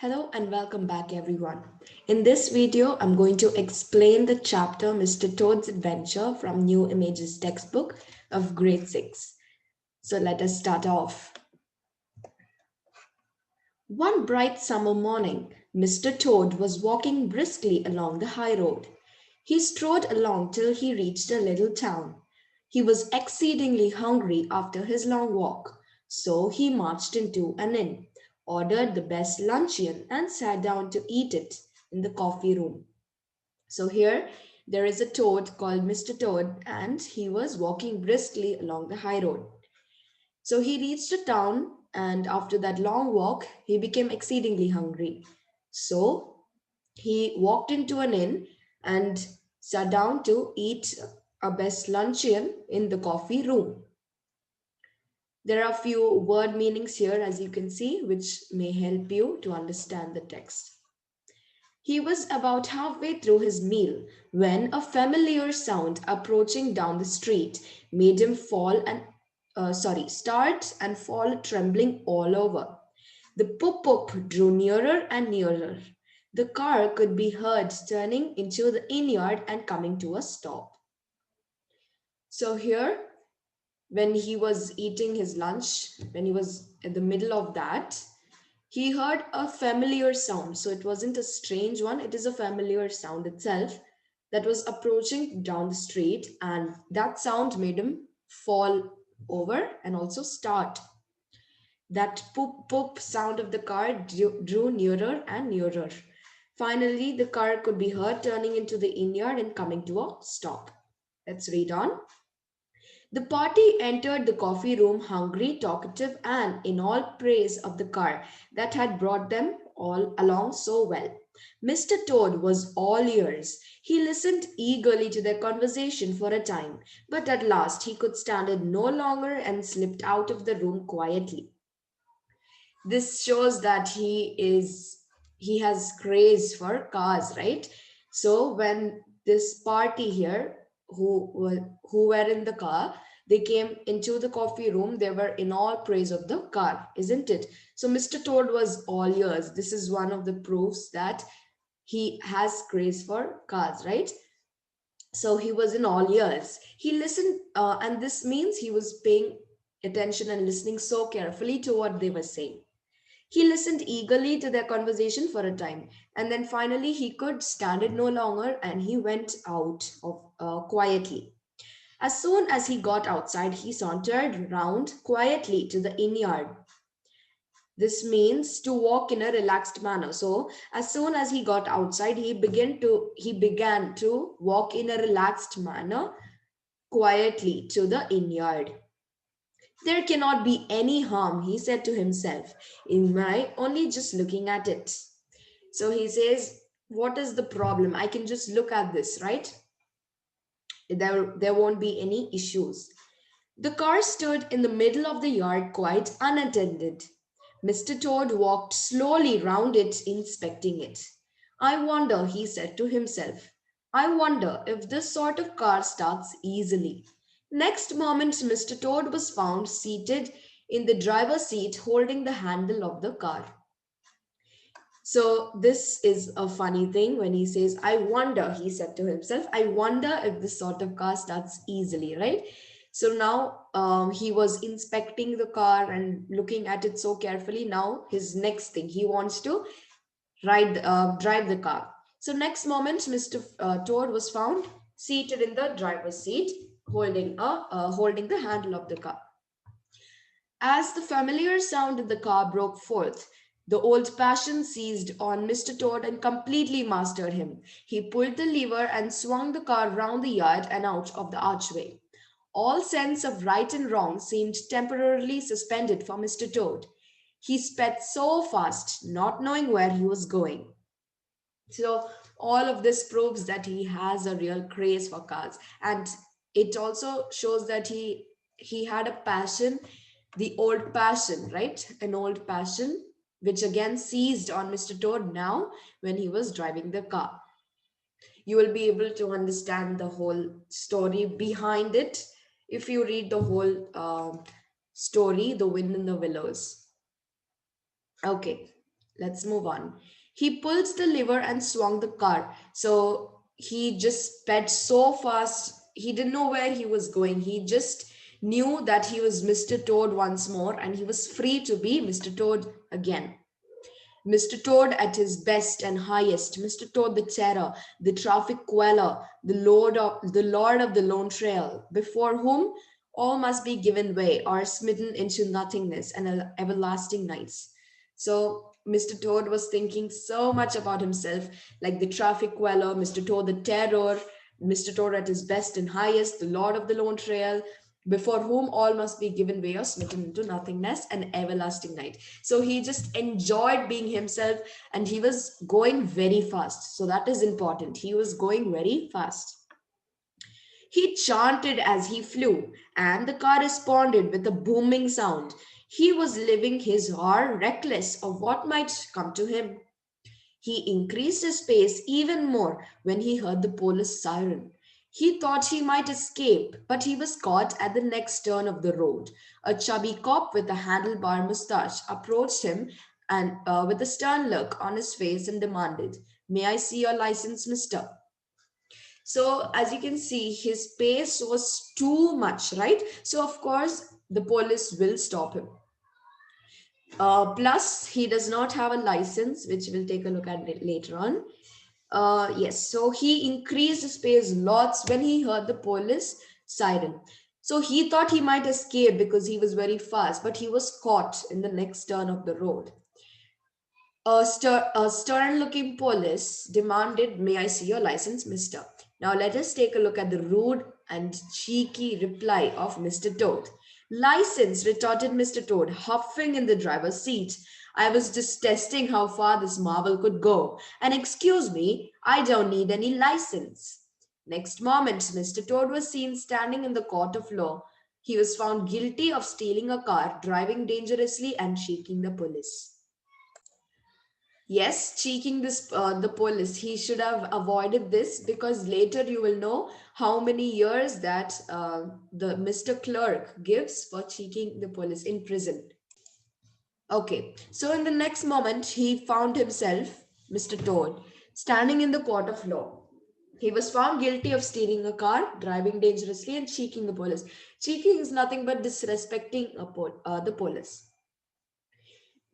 Hello and welcome back everyone. In this video, I'm going to explain the chapter Mr. Toad's Adventure from New Images textbook of grade 6. So let us start off. One bright summer morning, Mr. Toad was walking briskly along the high road. He strode along till he reached a little town. He was exceedingly hungry after his long walk, so he marched into an inn, ordered the best luncheon, and sat down to eat it in the coffee room. So here there is a toad called Mr. Toad, and he was walking briskly along the high road. So he reached a town, and after that long walk, he became exceedingly hungry. So he walked into an inn and sat down to eat a best luncheon in the coffee room. There are a few word meanings here, as you can see, which may help you to understand the text. He was about halfway through his meal when a familiar sound approaching down the street made him start and fall trembling all over. The poop poop drew nearer and nearer. The car could be heard turning into the inn yard and coming to a stop. So here, when he was eating his lunch, when he was in the middle of that, he heard a familiar sound. So it wasn't a strange one, it is a familiar sound itself that was approaching down the street, and that sound made him fall over and also start. That poop poop sound of the car drew nearer and nearer. Finally, the car could be heard turning into the inn yard and coming to a stop. Let's read on. The party entered the coffee room hungry, talkative, and in all praise of the car that had brought them all along so well. Mr. Toad was all ears. He listened eagerly to their conversation for a time, but at last he could stand it no longer and slipped out of the room quietly. This shows that he has craze for cars, right? So when this party here who were in the car, they came into the coffee room, they were in all praise of the car, isn't it? So Mr. Toad was all ears. This is one of the proofs that he has craze for cars, right? So he was in all ears. He listened, and this means he was paying attention and listening so carefully to what they were saying. He listened eagerly to their conversation for a time, and then finally he could stand it no longer and he went out of quietly. As soon as he got outside, he sauntered round quietly to the inn yard. This means to walk in a relaxed manner. So as soon as he got outside, he began to walk in a relaxed manner quietly to the inn yard. There cannot be any harm, he said to himself, in my only just looking at it. So he says, what is the problem? I can just look at this, right? There won't be any issues. The car stood in the middle of the yard quite unattended. Mr. Toad walked slowly round it, inspecting it. I wonder, he said to himself, I wonder if this sort of car starts easily. Next moment, Mr. Toad was found seated in the driver's seat holding the handle of the car. So, this is a funny thing when he says, I wonder, he said to himself, I wonder if this sort of car starts easily, right? So now he was inspecting the car and looking at it so carefully. Now, his next thing, he wants to drive the car. So, next moment, Mr. Toad was found seated in the driver's seat, holding the handle of the car. As the familiar sound in the car broke forth, the old passion seized on Mr. Toad and completely mastered him. He pulled the lever and swung the car round the yard and out of the archway. All sense of right and wrong seemed temporarily suspended for Mr. Toad. He sped so fast, not knowing where he was going. So, all of this proves that he has a real craze for cars, and it also shows that he had a passion, the old passion, right? An old passion, which again seized on Mr. Toad now when he was driving the car. You will be able to understand the whole story behind it if you read the whole story, The Wind in the Willows. Okay, Let's move on. He pulls the lever and swung the car. So he just sped so fast. He didn't know where he was going. He just knew that he was Mr. Toad once more and he was free to be Mr. Toad again. Mr. Toad at his best and highest, Mr. Toad the terror, the traffic queller, the Lord of the Lone Trail, before whom all must be given way or smitten into nothingness and everlasting nights. So Mr. Toad was thinking so much about himself, like the traffic queller, Mr. Toad the terror, Mr. Toad at his best and highest, the Lord of the Lone Trail, before whom all must be given way or smitten into nothingness and everlasting night. So he just enjoyed being himself and he was going very fast. So that is important. He was going very fast. He chanted as he flew, and the car responded with a booming sound. He was living his hour reckless of what might come to him. He increased his pace even more when he heard the police siren. He thought he might escape, but he was caught at the next turn of the road. A chubby cop with a handlebar mustache approached him and with a stern look on his face and demanded, "May I see your license, mister?" So, as you can see, his pace was too much, right? So, of course, the police will stop him. Plus, he does not have a license, which we'll take a look at later on. Yes, so he increased his pace lots when he heard the police siren. So he thought he might escape because he was very fast, but he was caught in the next turn of the road. A stern-looking police demanded, "May I see your license, mister?" Now let us take a look at the rude and cheeky reply of Mr. Toad. "License," retorted Mr. Toad, huffing in the driver's seat. "I was just testing how far this marvel could go. And excuse me, I don't need any license." Next moment, Mr. Toad was seen standing in the court of law. He was found guilty of stealing a car, driving dangerously, and cheating the police. Yes, cheeking the police. He should have avoided this because later you will know how many years that the Mr. Clerk gives for cheeking the police in prison. Okay, so in the next moment, he found himself, Mr. Toad, standing in the court of law. He was found guilty of stealing a car, driving dangerously, and cheeking the police. Cheeking is nothing but disrespecting the police.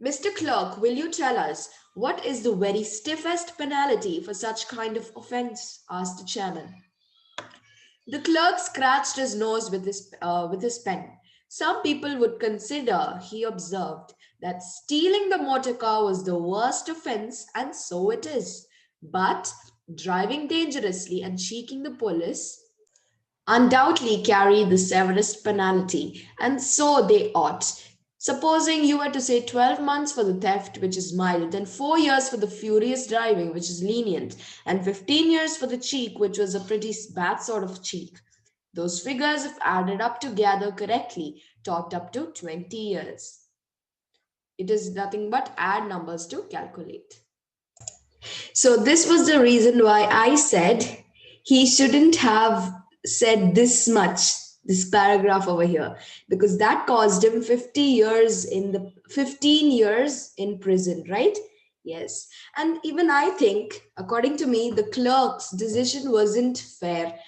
"Mr. Clerk, will you tell us what is the very stiffest penalty for such kind of offense?" asked the chairman. The clerk scratched his nose with his pen. "Some people would consider," he observed, "that stealing the motor car was the worst offense, and so it is. But driving dangerously and cheeking the police undoubtedly carry the severest penalty, and so they ought. Supposing you were to say 12 months for the theft, which is mild, then 4 years for the furious driving, which is lenient, and 15 years for the cheek, which was a pretty bad sort of cheek. Those figures, if added up together correctly, talked up to 20 years. It is nothing but add numbers to calculate. So this was the reason why I said he shouldn't have said this much, this paragraph over here, because that caused him 50 years in the 15 years in prison, right? Yes. And even I think, according to me, the clerk's decision wasn't fair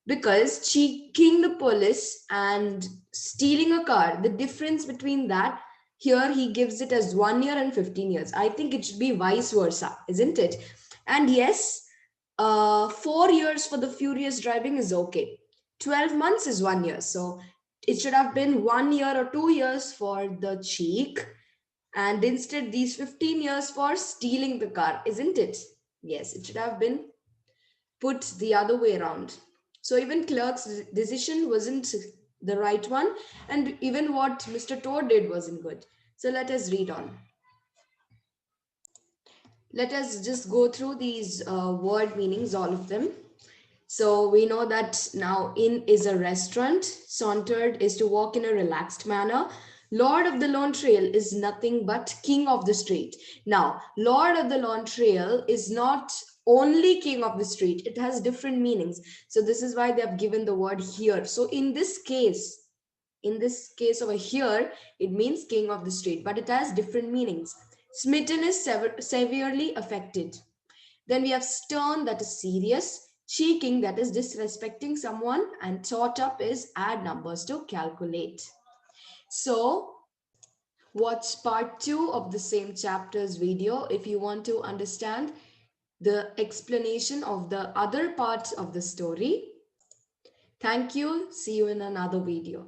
because cheating the police and stealing a car, the difference between that, here he gives it as 1 year and 15 years. I think it should be vice versa, isn't it? And yes, 4 years for the furious driving is okay. 12 months is 1 year. So it should have been 1 year or 2 years for the cheek. And instead, these 15 years for stealing the car, isn't it? Yes, it should have been put the other way around. So even clerk's decision wasn't the right one, and even what Mr. Toad did wasn't good. So let us read on. Let us just go through these word meanings, all of them. So we know that now inn is a restaurant, sauntered is to walk in a relaxed manner. Lord of the Lone Trail is nothing but king of the street. Now, Lord of the Lone Trail is not only king of the street, it has different meanings. So this is why they have given the word here. So in this case over here, it means king of the street, but it has different meanings. Smitten is severely affected. Then we have stern, that is serious, cheeking, that is disrespecting someone, and thought up is add numbers to calculate. So, watch part 2 of the same chapter's video if you want to understand the explanation of the other parts of the story. Thank you. See you in another video.